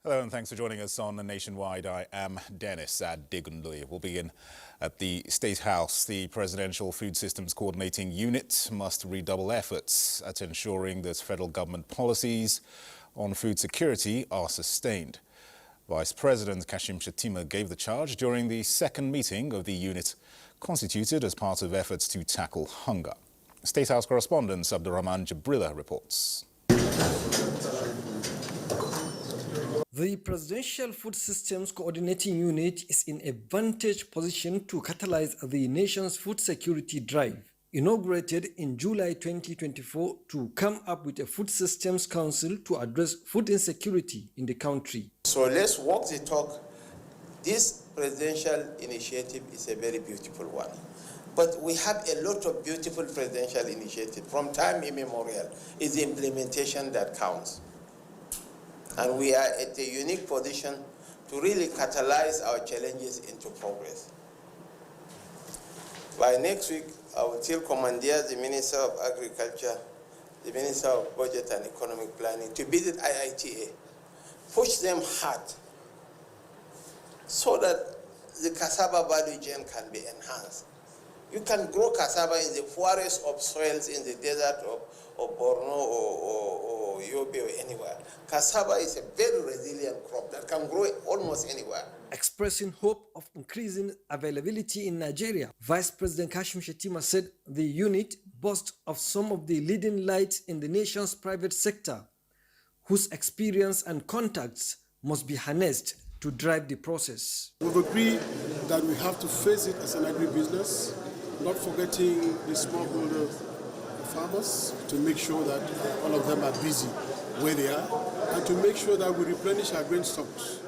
Hello and thanks for joining us on Nationwide. I am Dennis Adigundoye. We'll begin at the State House. The Presidential Food Systems Coordinating Unit must redouble efforts at ensuring that federal government policies on food security are sustained. Vice President Kashim Shettima gave the charge during the second meeting of the unit, constituted as part of efforts to tackle hunger. State House correspondent Abdurrahman Jabrila reports. The Presidential Food Systems Coordinating Unit is in a vantage position to catalyze the nation's food security drive. Inaugurated in July 2024 to come up with a Food Systems Council to address food insecurity in the country. So let's walk the talk. This presidential initiative is a very beautiful one. But we have a lot of beautiful presidential initiatives from time immemorial. It's the implementation that counts. And we are at a unique position to really catalyze our challenges into progress. By next week, I will still commandeer the Minister of Agriculture, the Minister of Budget and Economic Planning to visit IITA, push them hard so that the cassava value chain can be enhanced. You can grow cassava in the poorest of soils in the desert of Borno or Yobe or anywhere. Cassava is a very resilient crop that can grow almost anywhere. Expressing hope of increasing availability in Nigeria, Vice President Kashim Shettima said the unit boasts of some of the leading lights in the nation's private sector, whose experience and contacts must be harnessed to drive the process. We've agreed that we have to face it as an agribusiness, not forgetting the smallholder farmers, to make sure that all of them are busy where they are, and to make sure that we replenish our grain stocks.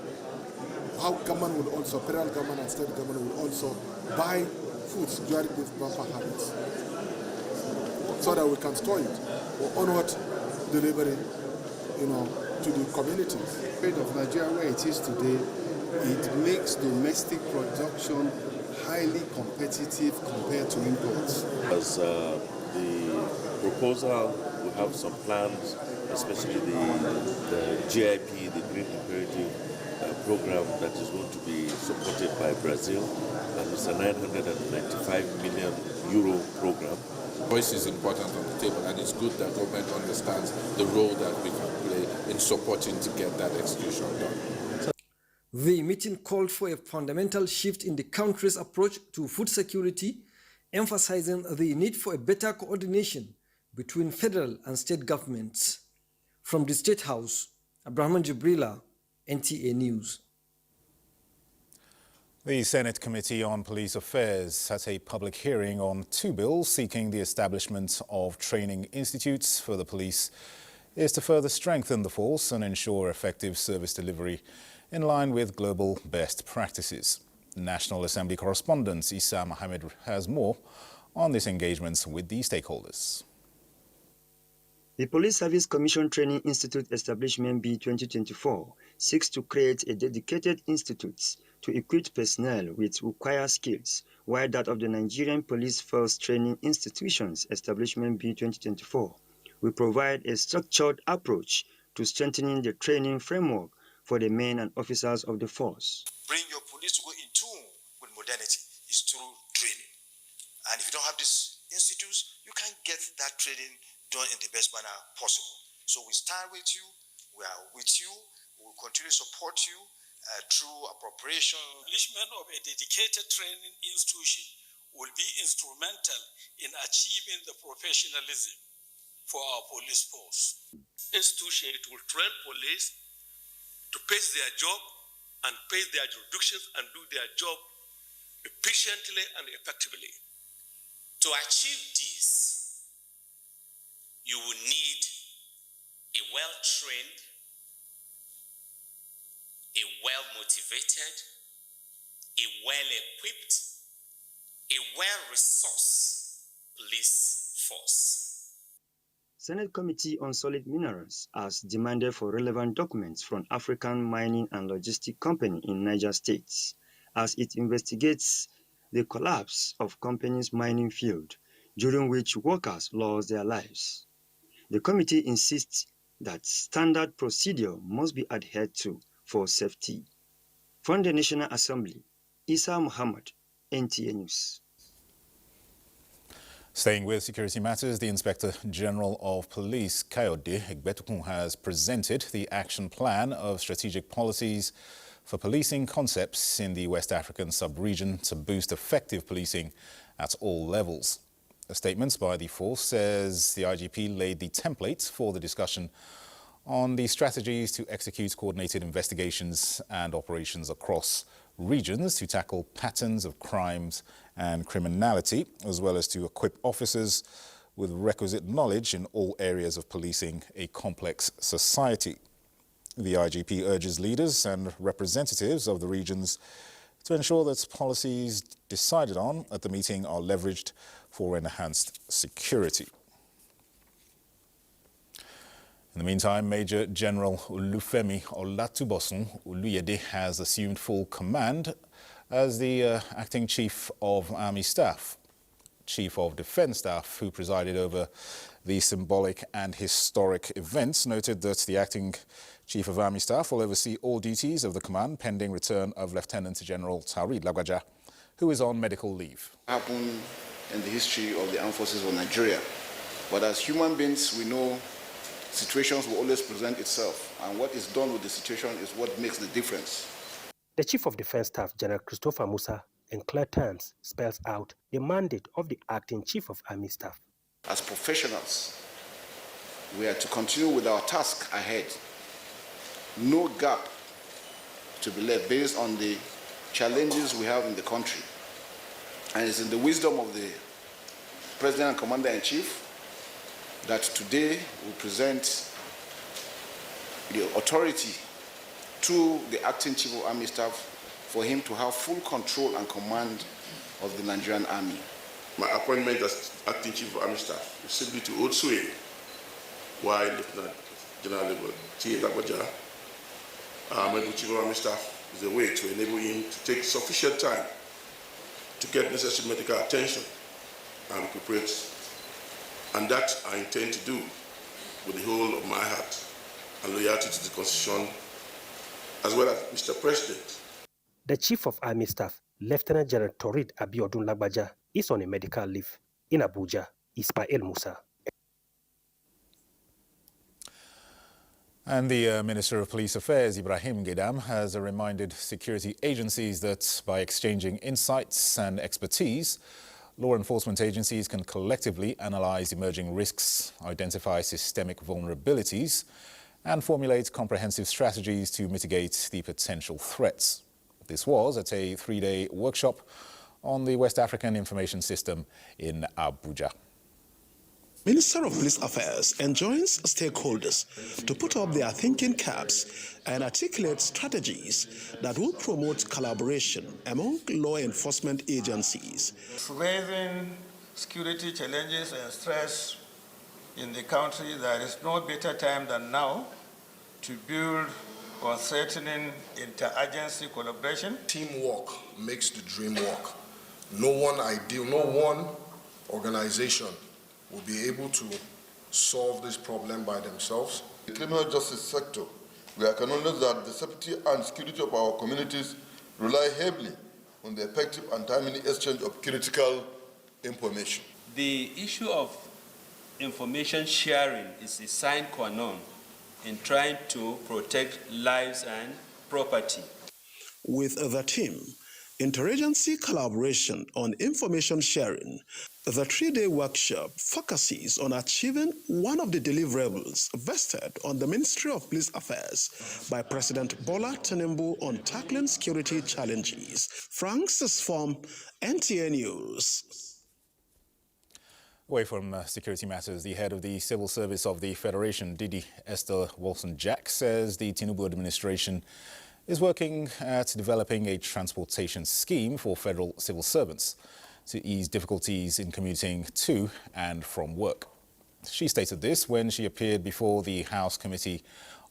How government will also, federal government and state government will also buy foods during this bumper harvest, so that we can store it for onward delivery, to the communities. The rate of Nigeria where it is today, it makes domestic production highly competitive compared to imports. As the proposal, we have some plans, especially the GIP, the Green Imperative program that is going to be supported by Brazil, and it's a 995 million euro program. Voice is important on the table, and it's good that government understands the role that we can play in supporting to get that execution done. The meeting called for a fundamental shift in the country's approach to food security, emphasizing the need for a better coordination between federal and state governments. From the State House, Abdurrahman Jabrila, NTA News. The Senate Committee on Police Affairs has a public hearing on two bills seeking the establishment of training institutes for the police. Is to further strengthen the force and ensure effective service delivery in line with global best practices. National Assembly correspondent Issa Mohammed has more on these engagements with the stakeholders. The Police Service Commission Training Institute Establishment Bill 2024 seeks to create a dedicated institute to equip personnel with required skills, while that of the Nigerian Police Force Training Institutions Establishment Bill 2024 will provide a structured approach to strengthening the training framework for the men and officers of the force. Bring your police to go in tune with modernity is through training. And if you don't have these institutes, you can't get that training done in the best manner possible. So we stand with you, we are with you, we will continue to support you through appropriation. Establishment of a dedicated training institution will be instrumental in achieving the professionalism for our police force. Institution, it will train police to pace their job and pace their jurisdictions and do their job efficiently and effectively. To achieve this, you will need a well-trained, a well-motivated, a well-equipped, a well-resourced police force. Senate Committee on Solid Minerals has demanded for relevant documents from African Mining and Logistic Company in Niger State as it investigates the collapse of company's mining field, during which workers lost their lives. The committee insists that standard procedure must be adhered to for safety. From the National Assembly, Isa Muhammad, NTA News. Staying with security matters, the Inspector General of Police, Kayode Egbetukun, has presented the action plan of strategic policies for policing concepts in the West African sub-region to boost effective policing at all levels. A statement by the force says the IGP laid the template for the discussion on the strategies to execute coordinated investigations and operations across regions to tackle patterns of crimes and criminality, as well as to equip officers with requisite knowledge in all areas of policing a complex society. The IGP urges leaders and representatives of the regions to ensure that policies decided on at the meeting are leveraged for enhanced security. In the meantime, Major General Olufemi Olatubosun Oluyede has assumed full command as the acting Chief of Army Staff. Chief of Defence Staff, who presided over the symbolic and historic events, noted that the acting Chief of Army Staff will oversee all duties of the command pending return of Lieutenant General Taoreed Lagbaja, who is on medical leave. Happened in the history of the armed forces of Nigeria. But as human beings, we know situations will always present itself, and what is done with the situation is what makes the difference. The Chief of Defence Staff, General Christopher Musa, in clear terms spells out the mandate of the acting Chief of Army Staff. As professionals, we are to continue with our task ahead. No gap to be left based on the challenges we have in the country. And it's in the wisdom of the President and Commander-in-Chief that today we present the authority to the acting Chief of Army Staff for him to have full control and command of the Nigerian Army. My appointment as acting Chief of Army Staff is simply to hold sway while Lieutenant General T.A. Lagbaja, our Chief of Army Staff, is a way to enable him to take sufficient time to get necessary medical attention and recuperate. And that I intend to do with the whole of my heart and loyalty to the Constitution, as well as Mr. President. The Chief of Army Staff, Lieutenant General Taoreed Abiodun Lagbaja, is on a medical leave. In Abuja, Ismail Musa. And the Minister of Police Affairs, Ibrahim Gaidam, has reminded security agencies that by exchanging insights and expertise, law enforcement agencies can collectively analyze emerging risks, identify systemic vulnerabilities, and formulate comprehensive strategies to mitigate the potential threats. This was at a 3-day workshop on the West African Information System in Abuja. Minister of Police Affairs enjoins stakeholders to put up their thinking caps and articulate strategies that will promote collaboration among law enforcement agencies. Raising security challenges and stress in the country, there is no better time than now to build on strengthening interagency collaboration. Teamwork makes the dream work. No one organization will be able to solve this problem by themselves. The criminal justice sector, we acknowledge that the safety and security of our communities rely heavily on the effective and timely exchange of critical information. The issue of information sharing is a sine qua non in trying to protect lives and property. With the team, interagency collaboration on information sharing, the 3-day workshop focuses on achieving one of the deliverables vested on the Ministry of Police Affairs by President Bola Tinubu on tackling security challenges. Frank Sisform, NTA News. Away from security matters, the head of the Civil Service of the Federation, Didi Esther Wilson-Jack, says the Tinubu administration is working at developing a transportation scheme for federal civil servants to ease difficulties in commuting to and from work. She stated this when she appeared before the House Committee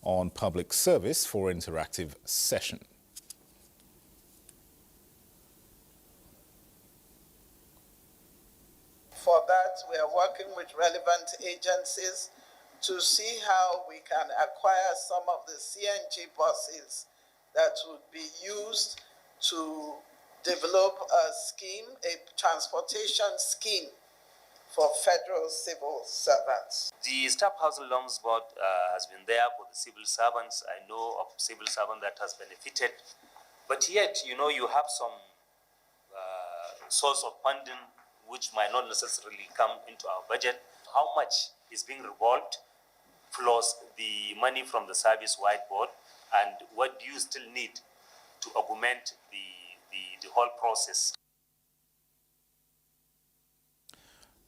on Public Service for interactive session. For that, we are working with relevant agencies to see how we can acquire some of the CNG buses that would be used to develop a scheme, a transportation scheme for federal civil servants. The Staff Housing Loans Board has been there for the civil servants. I know of civil servant that has benefited, but yet, you know, you have some source of funding which might not necessarily come into our budget. How much is being revolved, plus the money from the service-wide board, and what do you still need to augment the whole process?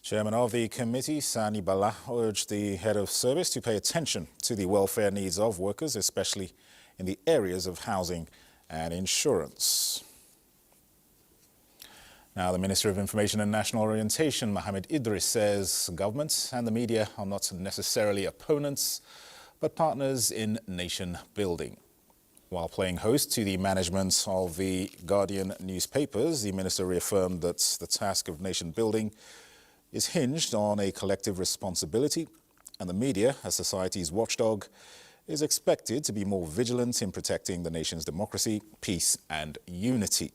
Chairman of the committee, Sani Bala, urged the head of service to pay attention to the welfare needs of workers, especially in the areas of housing and insurance. Now, the Minister of Information and National Orientation, Mohammed Idris, says governments and the media are not necessarily opponents, but partners in nation building. While playing host to the management of the Guardian newspapers, the minister reaffirmed that the task of nation building is hinged on a collective responsibility, and the media, as society's watchdog, is expected to be more vigilant in protecting the nation's democracy, peace and unity.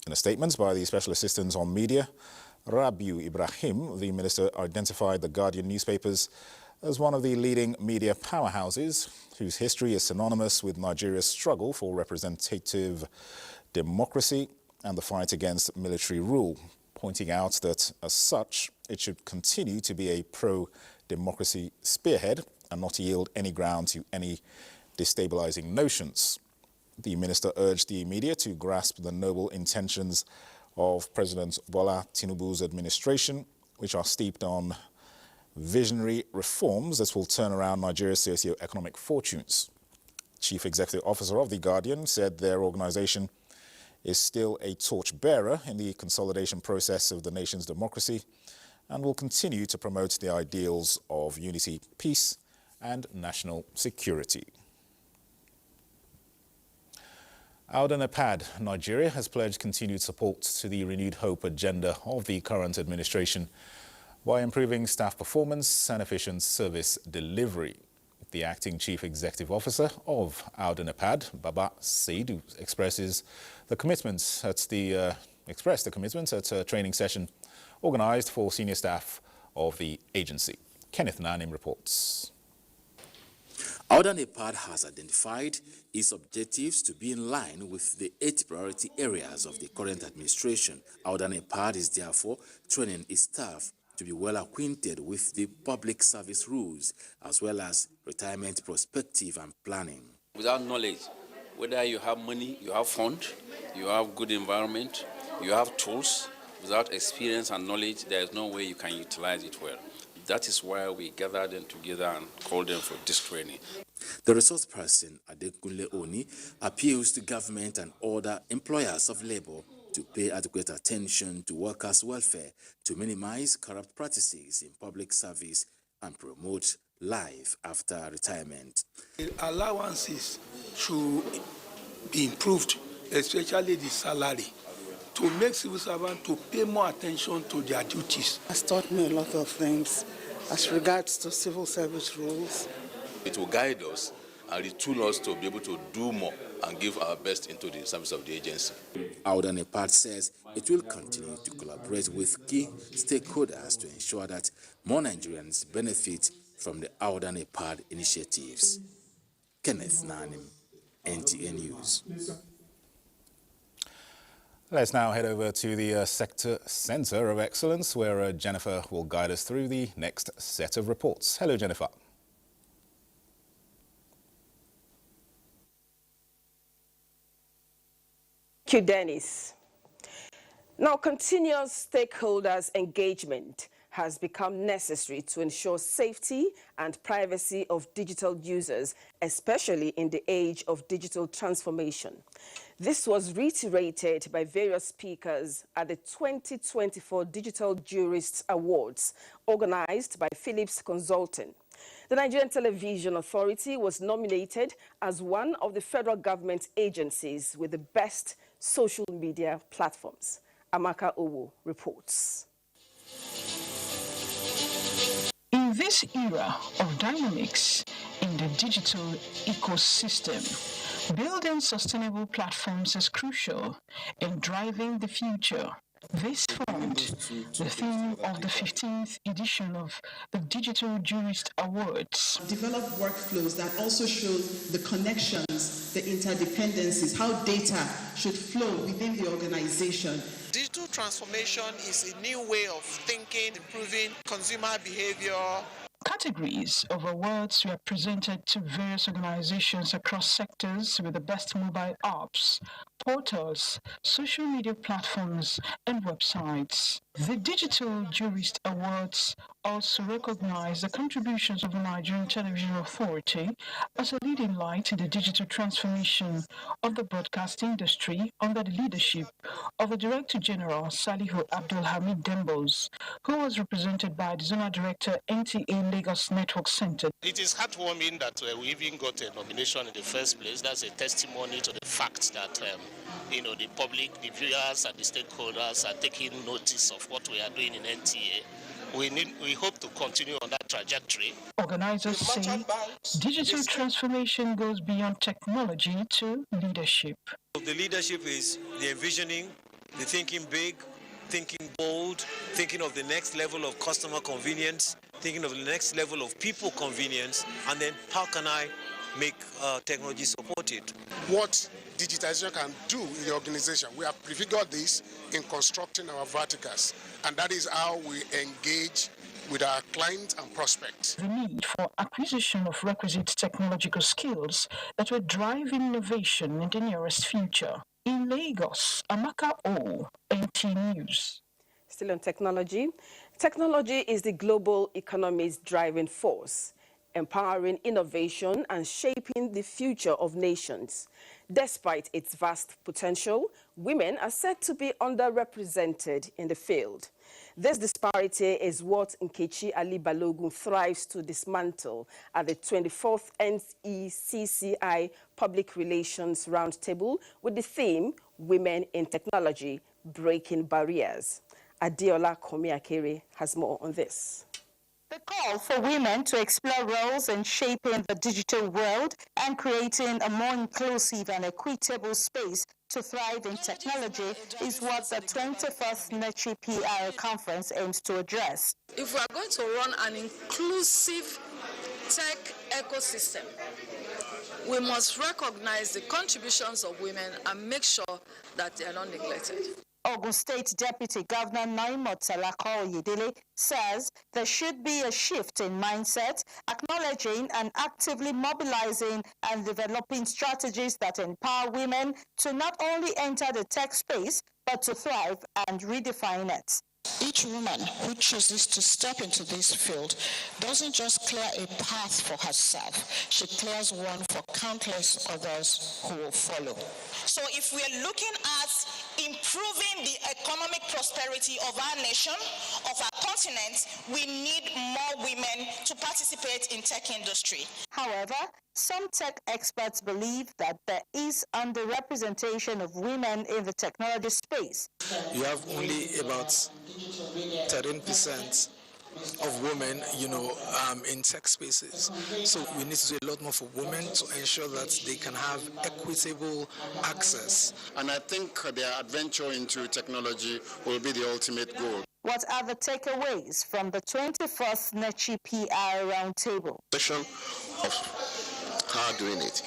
In a statement by the Special Assistant on Media, Rabiu Ibrahim, the minister identified the Guardian newspapers as one of the leading media powerhouses whose history is synonymous with Nigeria's struggle for representative democracy and the fight against military rule, pointing out that, as such, it should continue to be a pro-democracy spearhead and not yield any ground to any destabilizing notions. The minister urged the media to grasp the noble intentions of President Bola Tinubu's administration, which are steeped on visionary reforms that will turn around Nigeria's socio-economic fortunes. Chief Executive Officer of The Guardian said their organization is still a torchbearer in the consolidation process of the nation's democracy and will continue to promote the ideals of unity, peace, and national security. Out in Epad, Nigeria has pledged continued support to the renewed hope agenda of the current administration by improving staff performance and efficient service delivery. The acting chief executive officer of Auden Epad, Baba Seidu, expressed the commitment at a training session organized for senior staff of the agency. Kenneth Nanim reports. Auden Epad has identified its objectives to be in line with the 8 priority areas of the current administration. Auden Epad is therefore training its staff to be well acquainted with the public service rules, as well as retirement perspective and planning. Without knowledge, whether you have money, you have fund, you have good environment, you have tools, without experience and knowledge, there is no way you can utilize it well. That is why we gather them together and call them for this training. The resource person, Adekunle Oni, appeals to government and other employers of labor to pay adequate attention to workers' welfare to minimize corrupt practices in public service and promote life after retirement. Allowances should be improved, especially the salary, to make civil servants to pay more attention to their duties. Has taught me a lot of things as regards to civil service rules. It will guide us and retool us to be able to do more and give our best into the service of the agency. Auden Epad says it will continue to collaborate with key stakeholders to ensure that more Nigerians benefit from the Auden Epad initiatives. Kenneth Nanim, NTA News. Let's now head over to the Sector Centre of Excellence, where Jennifer will guide us through the next set of reports. Hello, Jennifer. Thank you, Dennis. Now, continuous stakeholders' engagement has become necessary to ensure safety and privacy of digital users, especially in the age of digital transformation. This was reiterated by various speakers at the 2024 Digital Jurists Awards, organized by Philips Consulting. The Nigerian Television Authority was nominated as one of the federal government agencies with the best social media platforms. Amaka Owo reports. In this era of dynamics in the digital ecosystem, Building sustainable platforms is crucial in driving the future. This formed the theme of the 15th edition of the Digital Jurist Awards. Develop workflows that also show the connections, the interdependencies, how data should flow within the organization. Digital transformation is a new way of thinking, improving consumer behavior. Categories of awards were presented to various organizations across sectors with the best mobile apps, portals, social media platforms, and websites. The Digital Jurist Awards also recognize the contributions of the Nigerian Television Authority as a leading light in the digital transformation of the broadcast industry under the leadership of the Director General Salihu Abdulhamid Dembos, who was represented by the Zonal Director NTA Lagos Network Center. It is heartwarming that we even got a nomination in the first place. That's a testimony to the fact that the public, the viewers and the stakeholders are taking notice of what we are doing in NTA. We hope to continue on that trajectory. Organizers say digital transformation goes beyond technology to leadership. The leadership is the envisioning, the thinking big, thinking bold, thinking of the next level of customer convenience, thinking of the next level of people convenience, and then how can I make technology support it? What digitization can do in the organization. We have prefigured this in constructing our verticals, and that is how we engage with our clients and prospects. The need for acquisition of requisite technological skills that will drive innovation in the nearest future. In Lagos, Amaka O, NT News. Still on technology. Technology is the global economy's driving force, empowering innovation and shaping the future of nations. Despite its vast potential, women are said to be underrepresented in the field. This disparity is what Nkechi Ali Balogun thrives to dismantle at the 24th NECCI Public Relations Roundtable with the theme, Women in Technology, Breaking Barriers. Adeola Komiakere has more on this. The call for women to explore roles in shaping the digital world and creating a more inclusive and equitable space to thrive in technology is what the 21st NECCI PR conference aims to address. If we are going to run an inclusive tech ecosystem, we must recognize the contributions of women and make sure that they are not neglected. Ogun State Deputy Governor Naimo Talako Oyedele says there should be a shift in mindset, acknowledging and actively mobilizing and developing strategies that empower women to not only enter the tech space, but to thrive and redefine it. Each woman who chooses to step into this field doesn't just clear a path for herself, she clears one for countless others who will follow. So if we're looking at improving the economic prosperity of our nation, of our continent, we need more women to participate in tech industry. However, some tech experts believe that there is underrepresentation of women in the technology space. You have only about 13% of women, in tech spaces. So we need to do a lot more for women to ensure that they can have equitable access. And I think their adventure into technology will be the ultimate goal. What are the takeaways from the 21st NECCI PR Roundtable? Session of her doing it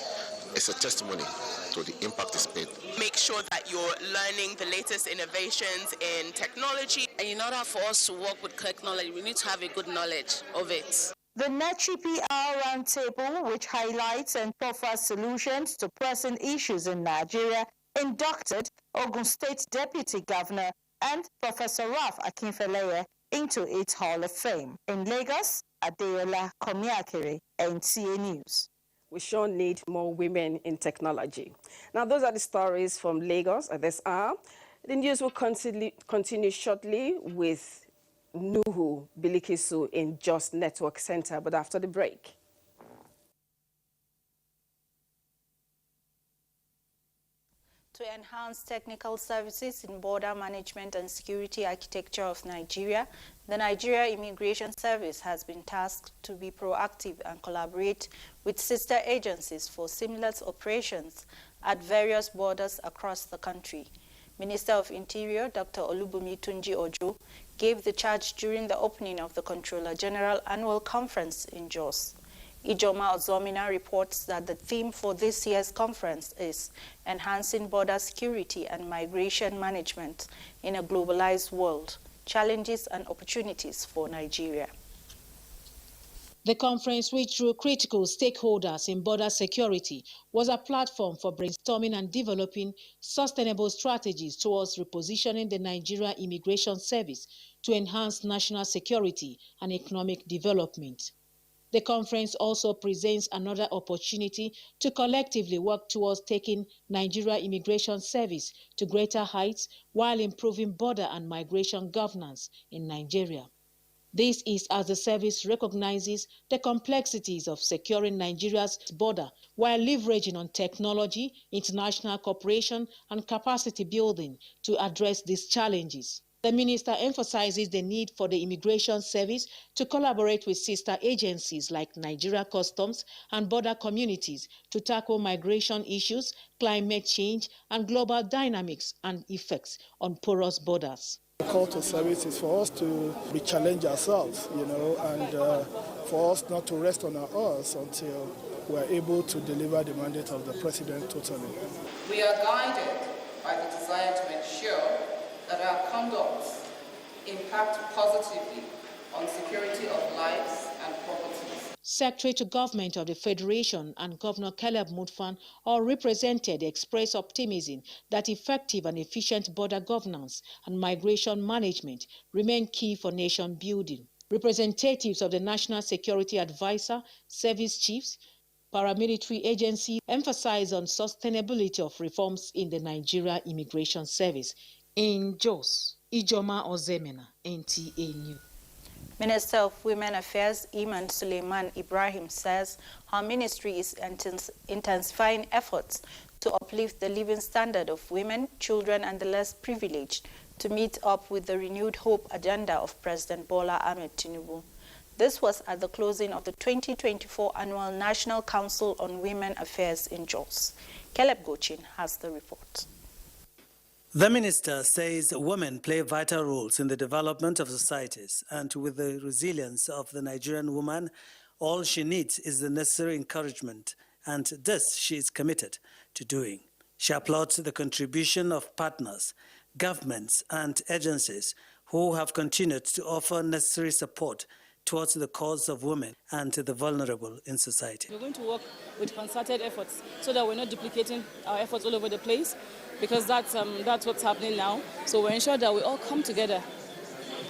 is a testimony to the impact it's made. Make sure that you're learning the latest innovations in technology. And in order for us to work with technology, we need to have a good knowledge of it. The NECCI PR Roundtable, which highlights and offers solutions to pressing issues in Nigeria, inducted Ogun State Deputy Governor and Professor Ralph Akinfeleye into its Hall of Fame. In Lagos, Adeola Komiakere, NTA News. We sure need more women in technology. Now, those are the stories from Lagos at this hour. The news will continue shortly with Nuhu Bilikisu in Just Network Center, but after the break. To enhance technical services in border management and security architecture of Nigeria, the Nigeria Immigration Service has been tasked to be proactive and collaborate with sister agencies for seamless operations at various borders across the country. Minister of Interior, Dr. Olubunmi Tunji Ojo, gave the charge during the opening of the Comptroller General Annual Conference in Jos. Ijoma Ozomina reports that the theme for this year's conference is Enhancing Border Security and Migration Management in a Globalized World, Challenges and Opportunities for Nigeria. The conference, which drew critical stakeholders in border security, was a platform for brainstorming and developing sustainable strategies towards repositioning the Nigeria Immigration Service to enhance national security and economic development. The conference also presents another opportunity to collectively work towards taking Nigeria Immigration Service to greater heights while improving border and migration governance in Nigeria. This is as the service recognizes the complexities of securing Nigeria's border while leveraging on technology, international cooperation, and capacity building to address these challenges. The minister emphasizes the need for the Immigration Service to collaborate with sister agencies like Nigeria Customs and border communities to tackle migration issues, climate change, and global dynamics and effects on porous borders. The call to service is for us to re-challenge ourselves, and for us not to rest on our oars until we're able to deliver the mandate of the president totally. We are guided by the desire to ensure that our conduct impact positively on security of lives and properties. Secretary to Government of the Federation and Governor Caleb Mutfwang, all represented, expressed optimism that effective and efficient border governance and migration management remain key for nation building. Representatives of the National Security Advisor, service chiefs, paramilitary agency emphasized on sustainability of reforms in the Nigeria Immigration Service. In Jos, Ijoma Ozemena, NTA News. Minister of Women Affairs Iman Suleiman Ibrahim says her ministry is intensifying efforts to uplift the living standard of women, children, and the less privileged to meet up with the renewed hope agenda of President Bola Ahmed Tinubu. This was at the closing of the 2024 Annual National Council on Women Affairs in Jos. Caleb Gochin has the report. The minister says women play vital roles in the development of societies, and with the resilience of the Nigerian woman, all she needs is the necessary encouragement, and this she is committed to doing. She applauds the contribution of partners, governments, and agencies who have continued to offer necessary support towards the cause of women and the vulnerable in society. We're going to work with concerted efforts so that we're not duplicating our efforts all over the place, because that's what's happening now. So we're ensuring that we all come together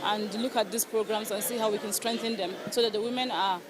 and look at these programs and see how we can strengthen them so that the women are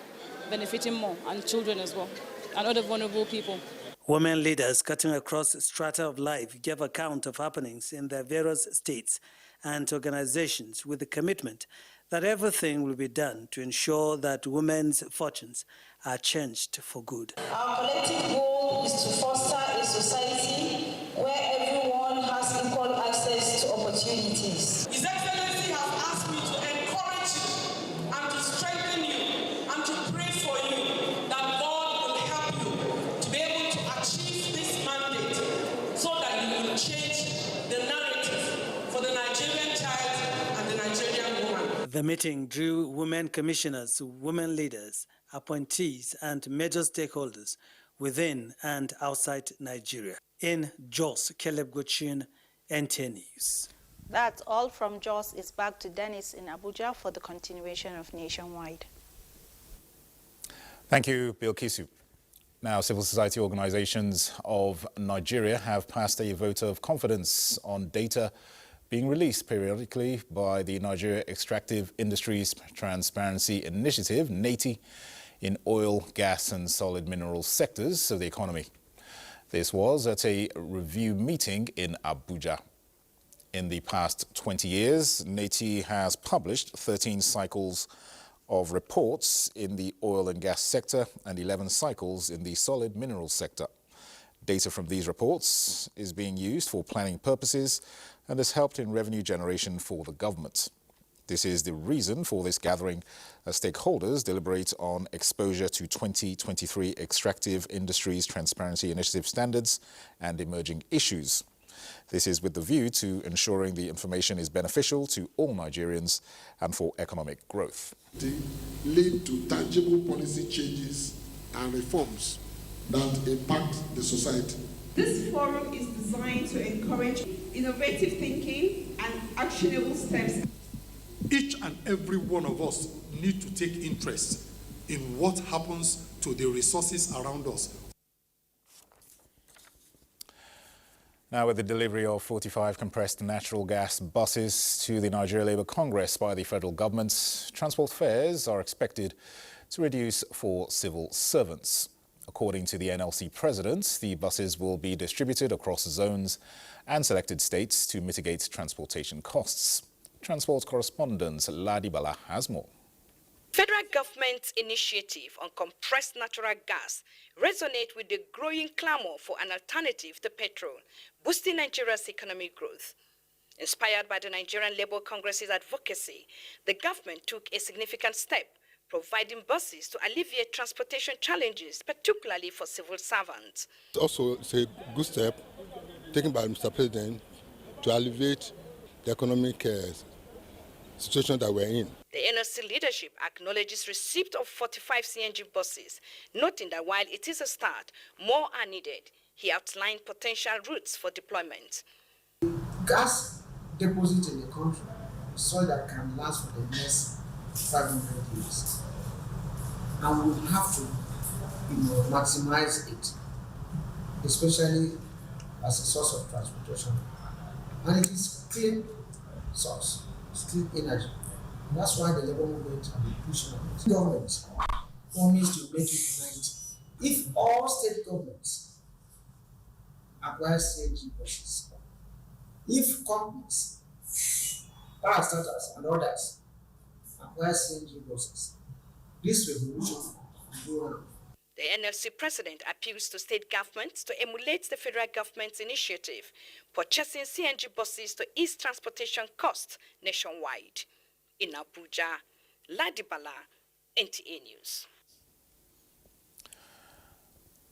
benefiting more, and children as well, and other vulnerable people. Women leaders cutting across strata of life gave account of happenings in their various states and organizations with the commitment that everything will be done to ensure that women's fortunes are changed for good. Our collective goal is to foster a society where everyone has equal access to opportunities. His Excellency has asked me to encourage you and to strengthen you and to pray for you that God will help you to be able to achieve this mandate so that you will change the narrative for the Nigerian child and the Nigerian woman. The meeting drew women commissioners, women leaders, appointees, and major stakeholders within and outside Nigeria. In Jos, Caleb Gochin, NTA News. That's all from Jos. It's back to Dennis in Abuja for the continuation of Nationwide. Thank you, Bill Kisu. Now, civil society organizations of Nigeria have passed a vote of confidence on data being released periodically by the Nigeria Extractive Industries Transparency Initiative, NTA, in oil, gas and solid mineral sectors of the economy. This was at a review meeting in Abuja. In the past 20 years, NTA has published 13 cycles of reports in the oil and gas sector and 11 cycles in the solid mineral sector. Data from these reports is being used for planning purposes and has helped in revenue generation for the government. This is the reason for this gathering as stakeholders deliberate on exposure to 2023 Extractive Industries Transparency Initiative standards and emerging issues. This is with the view to ensuring the information is beneficial to all Nigerians and for economic growth. Lead to tangible policy changes and reforms that impact the society. This forum is designed to encourage innovative thinking and actionable steps. Each and every one of us need to take interest in what happens to the resources around us. Now, with the delivery of 45 compressed natural gas buses to the Nigeria Labour Congress by the federal government, transport fares are expected to reduce for civil servants. According to the NLC president, the buses will be distributed across zones and selected states to mitigate transportation costs. Transport correspondent Ladibala has more. Federal government's initiative on compressed natural gas resonate with the growing clamor for an alternative to petrol, boosting Nigeria's economic growth. Inspired by the Nigerian Labour Congress's advocacy, the government took a significant step, providing buses to alleviate transportation challenges, particularly for civil servants. Also, it's a good step taken by Mr. President to alleviate the economic situation that we're in. The NLC leadership acknowledges receipt of 45 CNG buses, noting that while it is a start, more are needed. He outlined potential routes for deployment. Gas deposit in the country, soil that can last for the next 500 years. And we have to, maximize it, especially as a source of transportation. And it is clean source, it's clean energy. And that's why the Labour movement have been pushing on it. Government promised to make it 90. If all state governments acquire CNG buses, if companies, power starters and others acquire CNG buses, this revolution will go on. The NLC president appeals to state governments to emulate the federal government's initiative, purchasing CNG buses to ease transportation costs nationwide. In Abuja, Ladibala, NTA News.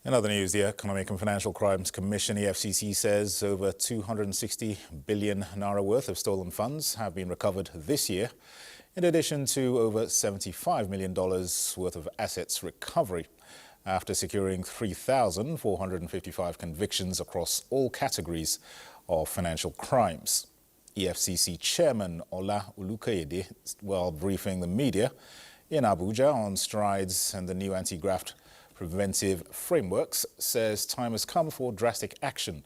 In other news, the Economic and Financial Crimes Commission, EFCC, says over 260 billion naira worth of stolen funds have been recovered this year, in addition to over $75 million worth of assets recovery, after securing 3,455 convictions across all categories of financial crimes. EFCC Chairman Ola Olukoyede, while briefing the media in Abuja on strides and the new anti-graft preventive frameworks, says time has come for drastic action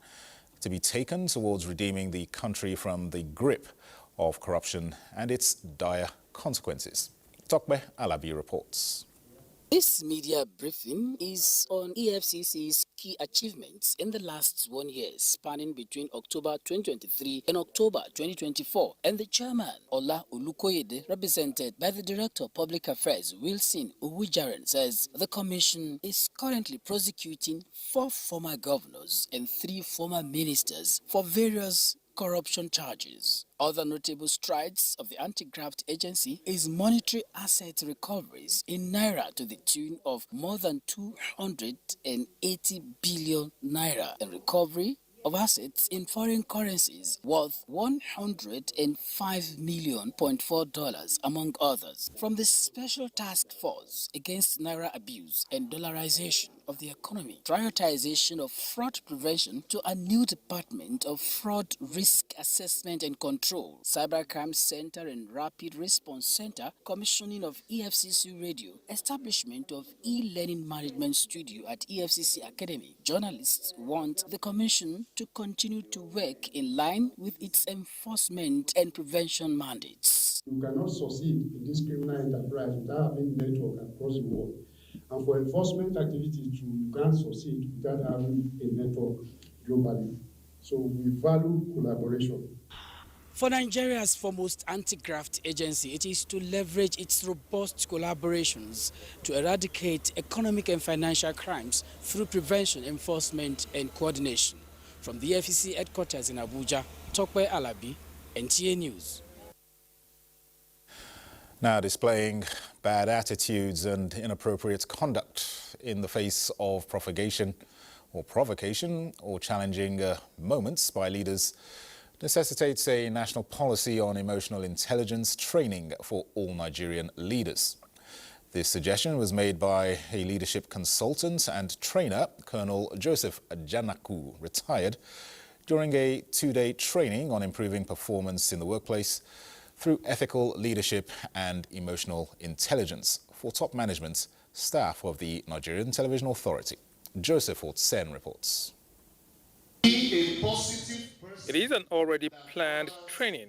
to be taken towards redeeming the country from the grip of corruption and its dire consequences. Tokbe Alabi reports. This media briefing is on EFCC's key achievements in the last 1 year, spanning between October 2023 and October 2024. And the chairman, Ola Olukoyede, represented by the Director of Public Affairs, Wilson Uwujaren, says the commission is currently prosecuting 4 former governors and 3 former ministers for various corruption charges. Other notable strides of the anti-graft agency is monetary asset recoveries in naira to the tune of more than 280 billion naira and recovery of assets in foreign currencies worth $105.4 million, among others. From the Special Task Force Against Naira Abuse and Dollarization of the Economy, prioritization of fraud prevention to a new Department of Fraud Risk Assessment and Control, Cybercrime Center and Rapid Response Center, commissioning of EFCC Radio, establishment of e-learning management studio at EFCC Academy. Journalists want the commission to continue to work in line with its enforcement and prevention mandates. You cannot succeed in this criminal enterprise without having network across the world. And for enforcement activities too, you can't succeed without having a network globally. So we value collaboration. For Nigeria's foremost anti-graft agency, it is to leverage its robust collaborations to eradicate economic and financial crimes through prevention, enforcement and coordination. From the FEC headquarters in Abuja, Tokwe Alabi, NTA News. Now, displaying bad attitudes and inappropriate conduct in the face of provocation or challenging moments by leaders necessitates a national policy on emotional intelligence training for all Nigerian leaders. This suggestion was made by a leadership consultant and trainer, Colonel Joseph Ajanaku, retired, during a two-day training on improving performance in the workplace through ethical leadership and emotional intelligence for top management staff of the Nigerian Television Authority. Joseph Otsen reports. It is an already planned training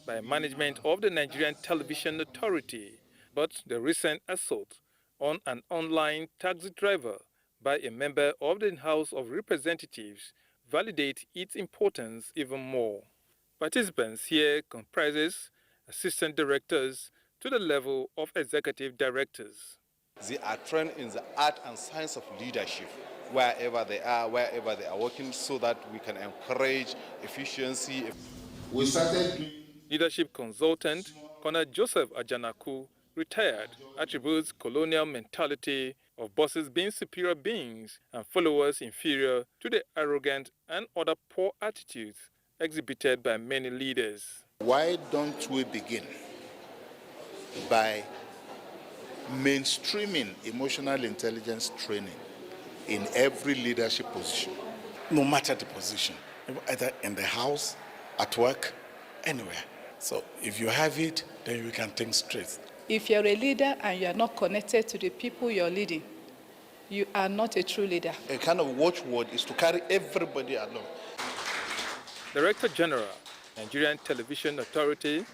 by management of the Nigerian Television Authority, but the recent assault on an online taxi driver by a member of the House of Representatives validate its importance even more. Participants here comprises assistant directors to the level of executive directors. They are trained in the art and science of leadership wherever they are working, so that we can encourage efficiency. We started leadership consultant Colonel Joseph Ajanaku, retired, attributes colonial mentality of bosses being superior beings and followers inferior to the arrogant and other poor attitudes exhibited by many leaders. Why don't we begin by mainstreaming emotional intelligence training in every leadership position? No matter the position, either in the house, at work, anywhere. So if you have it, then you can think straight. If you're a leader and you are not connected to the people you're leading, you are not a true leader. A kind of watchword is to carry everybody along. Director General, Nigerian Television Authority,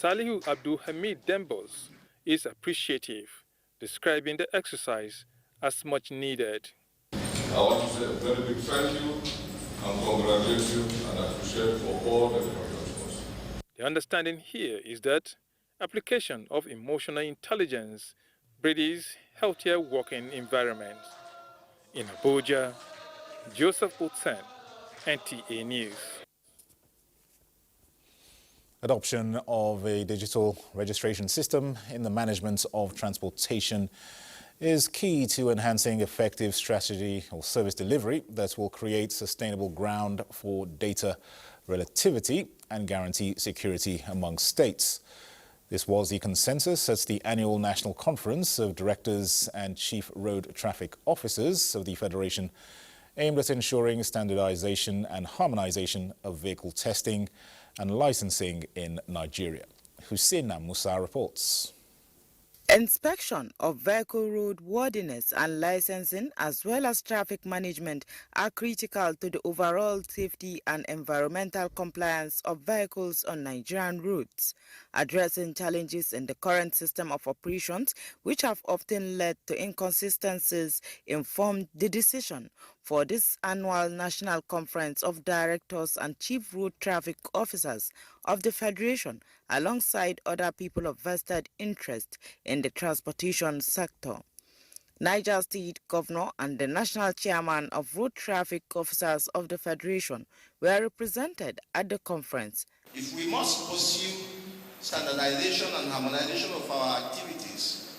Salihu Abdul Hamid Dembos, is appreciative, describing the exercise as much needed. I want to say a very big thank you and congratulate you and appreciate for all the contributions. The understanding here is that application of emotional intelligence breeds healthier working environment. In Abuja, Joseph Otsen, NTA News. Adoption of a digital registration system in the management of transportation is key to enhancing effective strategy or service delivery that will create sustainable ground for data relativity and guarantee security among states. This was the consensus at the annual National Conference of Directors and Chief Road Traffic Officers of the Federation, aimed at ensuring standardization and harmonization of vehicle testing and licensing in Nigeria. Hussein Musa reports. Inspection of vehicle roadworthiness and licensing, as well as traffic management, are critical to the overall safety and environmental compliance of vehicles on Nigerian roads. Addressing challenges in the current system of operations, which have often led to inconsistencies, informed the decision for this annual National Conference of Directors and Chief Road Traffic Officers of the Federation, alongside other people of vested interest in the transportation sector. Niger State Governor and the National Chairman of Road Traffic Officers of the Federation were represented at the conference. If we must pursue standardization and harmonization of our activities,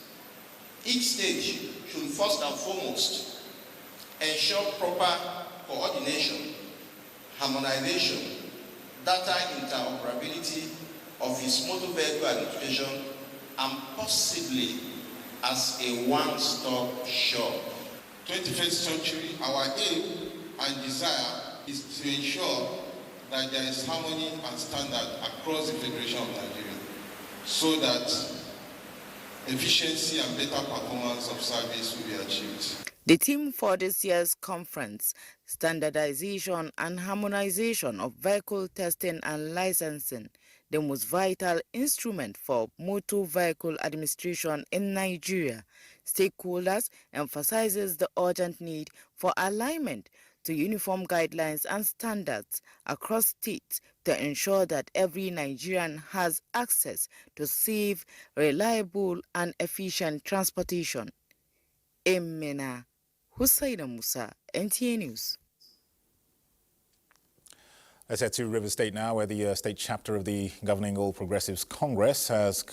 each stage should first and foremost ensure proper coordination, harmonization, data interoperability of its motor vehicle administration, and possibly as a one-stop shop. 21st century, our aim and desire is to ensure that there is harmony and standard across the Federation of Nigeria, so that efficiency and better performance of service will be achieved. The theme for this year's conference, standardization and harmonization of vehicle testing and licensing, the most vital instrument for motor vehicle administration in Nigeria. Stakeholders emphasizes the urgent need for alignment to uniform guidelines and standards across states to ensure that every Nigerian has access to safe, reliable and efficient transportation. Emena Hussaina Musa, NTA News. Let's head to River State now, where the state chapter of the governing All Progressives Congress has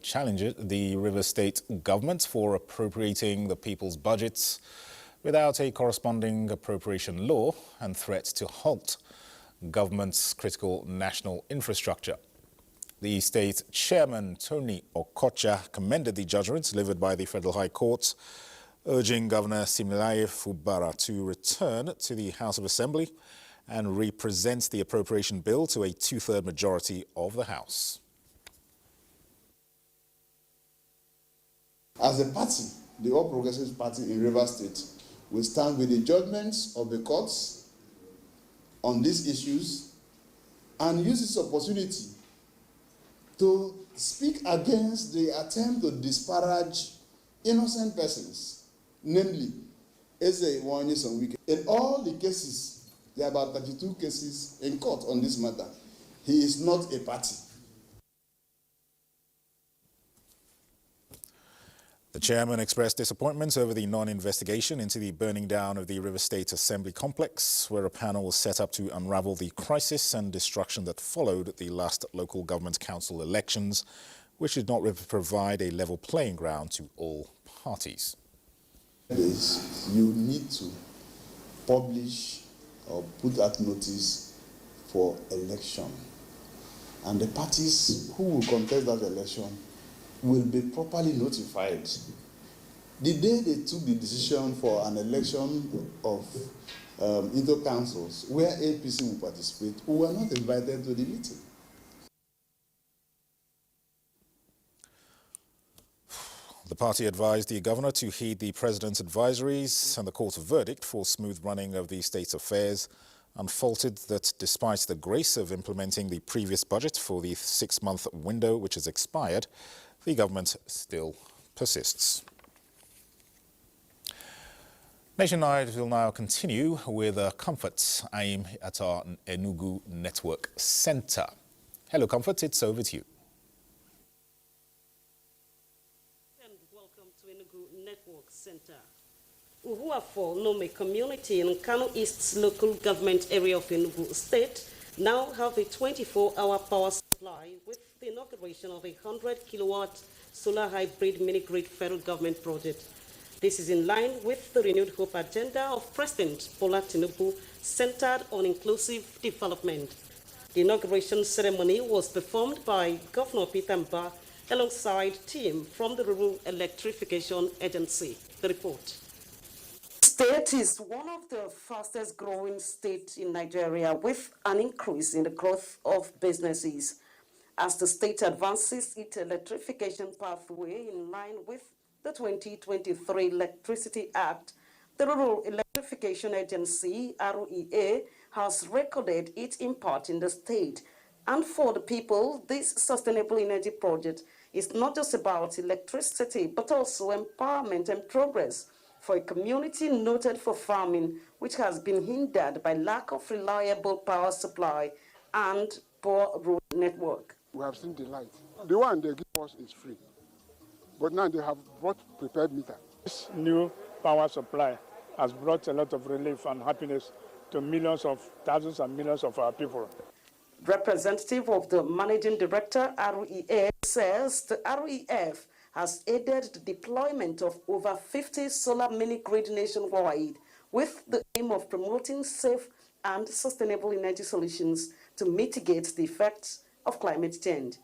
challenged the River State government for appropriating the people's budgets without a corresponding appropriation law and threats to halt government's critical national infrastructure. The state chairman, Tony Okocha, commended the judgment delivered by the Federal High Court, urging Governor Similaye Fubara to return to the House of Assembly and represent the appropriation bill to a two-thirds majority of the House. As a party, the All Progressives Party in Rivers State will stand with the judgments of the courts on these issues and use this opportunity to speak against the attempt to disparage innocent persons, namely Eze Iwanye. In all the cases, there are about 32 cases in court on this matter. He is not a party. The chairman expressed disappointment over the non-investigation into the burning down of the River State Assembly complex, where a panel was set up to unravel the crisis and destruction that followed the last local government council elections, which did not provide a level playing ground to all parties. You need to publish or put out notice for election. And the parties who will contest that election will be properly notified. The day they took the decision for an election of inter-councils where APC will participate, we were not invited to the meeting. The party advised the governor to heed the president's advisories and the court's verdict for smooth running of the state's affairs, and faulted that despite the grace of implementing the previous budget for the 6-month window which has expired, the government still persists. Nationwide will now continue with Comfort's aim at our Enugu Network Center. Hello, Comfort, it's over to you. Network Center. Uhuafo Nome community in Kano East's local government area of Enugu State now have a 24-hour power supply with the inauguration of a 100-kilowatt solar hybrid mini-grid federal government project. This is in line with the renewed hope agenda of President Bola Tinubu centered on inclusive development. The inauguration ceremony was performed by Governor Peter Mba alongside team from the Rural Electrification Agency. The report. State is one of the fastest growing states in Nigeria with an increase in the growth of businesses. As the state advances its electrification pathway in line with the 2023 Electricity Act, the Rural Electrification Agency, REA, has recorded its impact in the state. And for the people, this sustainable energy project is not just about electricity, but also empowerment and progress for a community noted for farming, which has been hindered by lack of reliable power supply and poor road network. We have seen the light. The one they give us is free, but now they have brought prepared meter. This new power supply has brought a lot of relief and happiness to millions of thousands and millions of our people. Representative of the Managing Director, REA, says the REF has aided the deployment of over 50 solar mini-grid nationwide with the aim of promoting safe and sustainable energy solutions to mitigate the effects of climate change.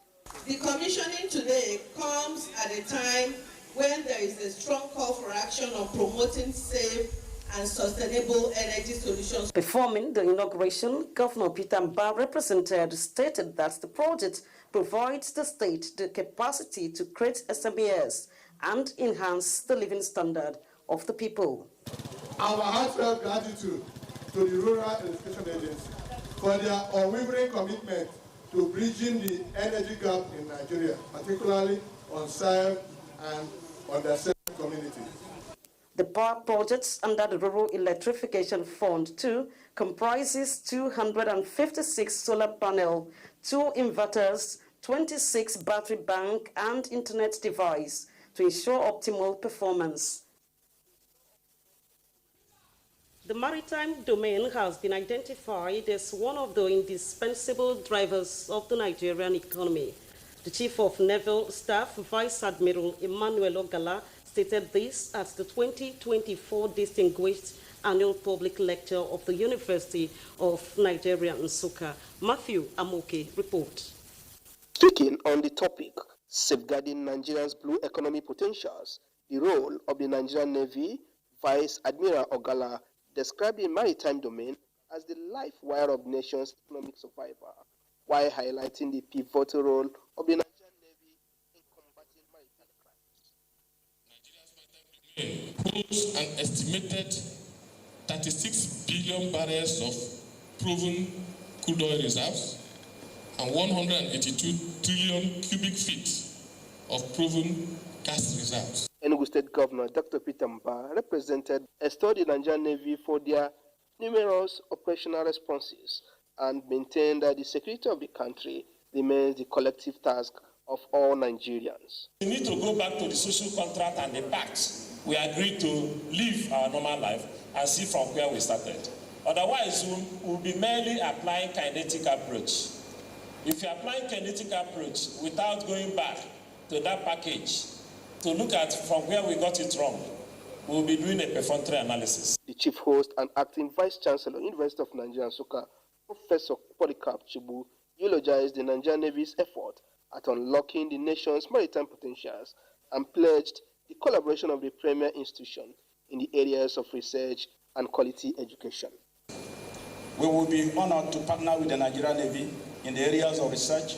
The commissioning today comes at a time when there is a strong call for action on promoting safe and sustainable energy solutions. Performing the inauguration, Governor Peter Mba represented stated that the project provides the state the capacity to create SMEs and enhance the living standard of the people. Our heartfelt gratitude to the Rural Electrification Agency for their unwavering commitment to bridging the energy gap in Nigeria, particularly on served and underserved communities. The power projects under the Rural Electrification Fund 2 comprises 256 solar panel, 2 inverters, 26 battery bank and internet device to ensure optimal performance. The maritime domain has been identified as one of the indispensable drivers of the Nigerian economy. The Chief of Naval Staff, Vice Admiral Emmanuel Ogala, stated this at the 2024 Distinguished Annual Public Lecture of the University of Nigeria, Nsukka. Matthew Amoke reports. Speaking on the topic, safeguarding Nigeria's blue economy potentials, the role of the Nigerian Navy, Vice Admiral Ogala described the maritime domain as the life wire of the nation's economic survival, while highlighting the pivotal role of the Nigerian Navy in combating maritime crimes. Holds an estimated 36 billion barrels of proven crude oil reserves and 182 trillion cubic feet of proven gas reserves. Enugu State Governor Dr. Peter Mba represented extolled the Nigerian Navy for their numerous operational responses and maintained that the security of the country remains the collective task of all Nigerians. We need to go back to the social contract and the pacts. We agreed to live our normal life and see from where we started. Otherwise, we'll be merely applying kinetic approach. If you're applying kinetic approach without going back to that package to look at from where we got it wrong, we'll be doing a perfunctory analysis. The Chief Host and Acting Vice Chancellor, University of Nigeria, Nsukka, Professor Polycarp Chibu, eulogized the Nigerian Navy's effort at unlocking the nation's maritime potentials and pledged the collaboration of the premier institution in the areas of research and quality education. We will be honored to partner with the Nigerian Navy in the areas of research,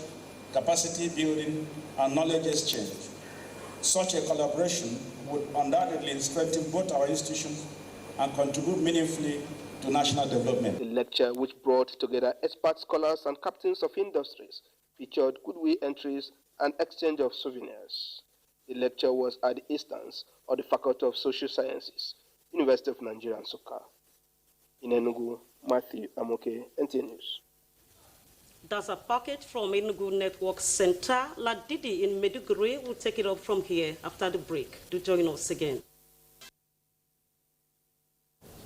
capacity building, and knowledge exchange. Such a collaboration would undoubtedly strengthen both our institutions and contribute meaningfully to national development. The lecture, which brought together expert scholars and captains of industries, featured goodwill entries and exchange of souvenirs. The lecture was at the instance of the Faculty of Social Sciences, University of Nigeria, Nsukka. In Enugu, Matthew Amoke, NTA News. That's a package from Enugu Network Center. Ladidi in Maiduguri will take it up from here after the break. Do join us again.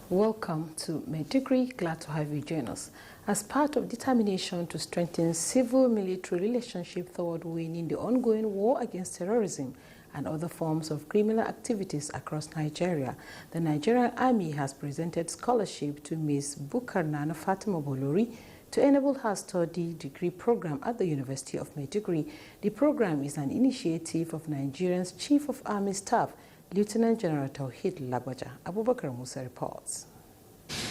Welcome to Maiduguri. Glad to have you join us. As part of determination to strengthen civil-military relationship toward winning the ongoing war against terrorism and other forms of criminal activities across Nigeria, the Nigerian Army has presented scholarship to Ms. Bukar Nana Fatima Bolori to enable her study degree program at the University of Maiduguri. The program is an initiative of Nigeria's Chief of Army Staff, Lieutenant General Tawhid Lagbaja. Abubakar Musa reports.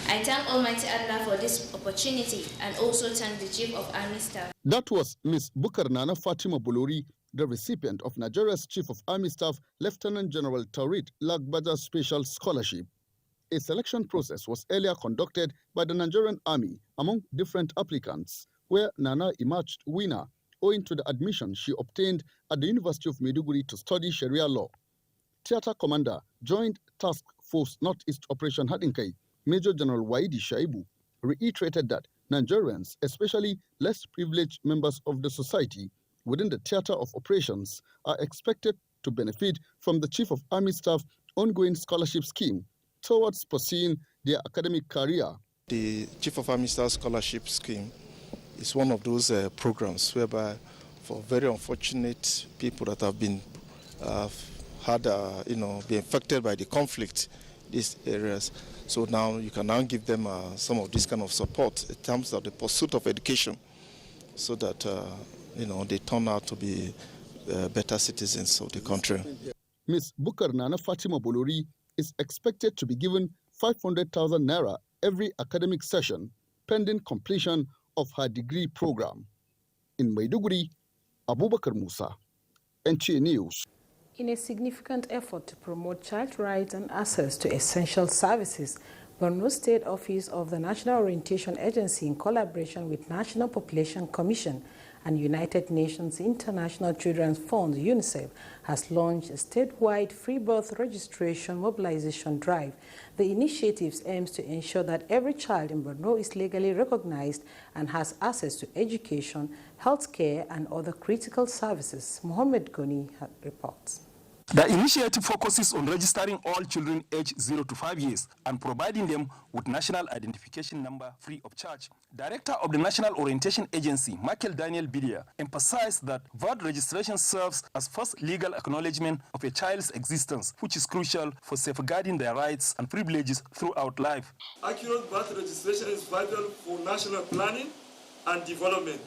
I thank Almighty Allah for this opportunity and also thank the Chief of Army Staff. That was Ms. Bukar Nana Fatima Bolori, the recipient of Nigeria's Chief of Army Staff, Lieutenant General Tawhid Lagbaja's Special Scholarship. A selection process was earlier conducted by the Nigerian Army among different applicants, where Nana emerged winner owing to the admission she obtained at the University of Maiduguri to study Sharia law. Theatre Commander, Joint Task Force Northeast Operation Hadinkai, Major General Waidi Shaibu, reiterated that Nigerians, especially less privileged members of the society within the theatre of operations, are expected to benefit from the Chief of Army Staff ongoing scholarship scheme towards pursuing their academic career. The Chief of Army Staff Scholarship Scheme is one of those programs whereby for very unfortunate people that have been be affected by the conflict in these areas. So now you can now give them some of this kind of support in terms of the pursuit of education so that they turn out to be better citizens of the country. Ms. Bukar Nana Fatima Bolori is expected to be given 500,000 naira every academic session pending completion of her degree program. In Maiduguri, Abubakar Musa, NTA News. In a significant effort to promote child rights and access to essential services, Borno State Office of the National Orientation Agency, in collaboration with National Population Commission And United Nations International Children's Fund, UNICEF, has launched a statewide free birth registration mobilization drive. The initiative aims to ensure that every child in Borno is legally recognized and has access to education, healthcare, and other critical services. Mohammed Goni reports. The initiative focuses on registering all children aged 0 to 5 years and providing them with national identification number free of charge. Director of the National Orientation Agency, Michael Daniel Bidia, emphasized that birth registration serves as first legal acknowledgement of a child's existence, which is crucial for safeguarding their rights and privileges throughout life. Accurate birth registration is vital for national planning and development,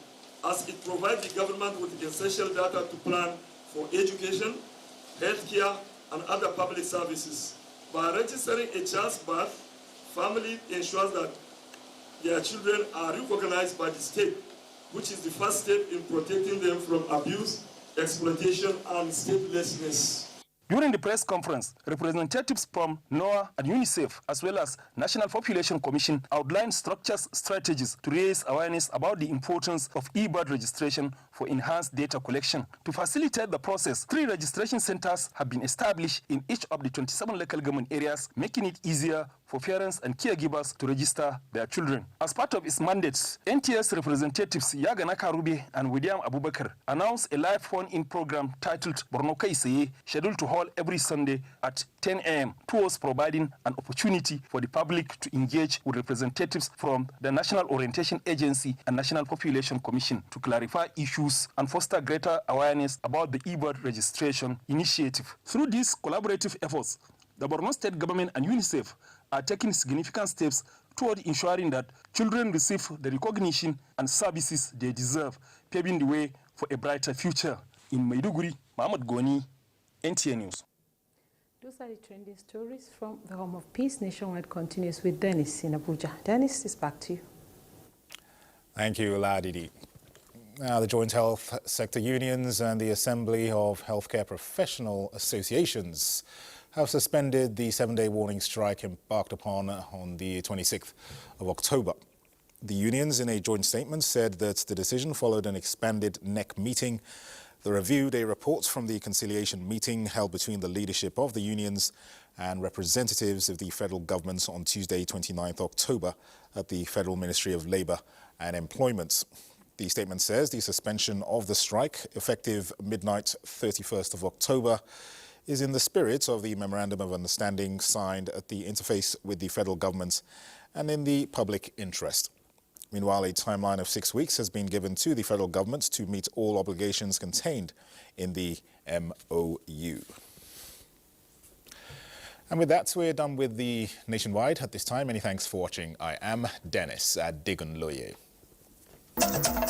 as it provides the government with essential data to plan for education, healthcare, and other public services. By registering a child's birth, family ensures that their children are recognized by the state, which is the first step in protecting them from abuse, exploitation, and statelessness. During the press conference, representatives from NOAA and UNICEF, as well as National Population Commission, outlined strategies to raise awareness about the importance of e-birth registration for enhanced data collection. To facilitate the process, 3 registration centers have been established in each of the 27 local government areas, making it easier for parents and caregivers to register their children. As part of its mandates, NTA's representatives Yagana Karube and William Abubakar announced a live phone-in program titled Borno Kaiseye, scheduled to hold every Sunday at 10 a.m. towards providing an opportunity for the public to engage with representatives from the National Orientation Agency and National Population Commission to clarify issues and foster greater awareness about the e-birth registration initiative. Through these collaborative efforts, the Borno State Government and UNICEF are taking significant steps toward ensuring that children receive the recognition and services they deserve, paving the way for a brighter future. In Maiduguri, Mohammed Goni, NTA News. Those are the trending stories from the Home of Peace. Nationwide continues with Dennis in Abuja. Dennis, it's back to you. Thank you, Ladidi. Now, the Joint Health Sector Unions and the Assembly of Healthcare Professional Associations have suspended the 7-day warning strike embarked upon on the 26th of October. The unions, in a joint statement, said that the decision followed an expanded NEC meeting that reviewed a report from the conciliation meeting held between the leadership of the unions and representatives of the federal government on Tuesday, 29th October at the Federal Ministry of Labour and Employment. The statement says the suspension of the strike, effective midnight 31st of October, is in the spirit of the Memorandum of Understanding signed at the interface with the federal government and in the public interest. Meanwhile, a timeline of 6 weeks has been given to the federal government to meet all obligations contained in the MOU. And with that, we're done with the Nationwide at this time. Many thanks for watching. I am Dennis Adigunloye.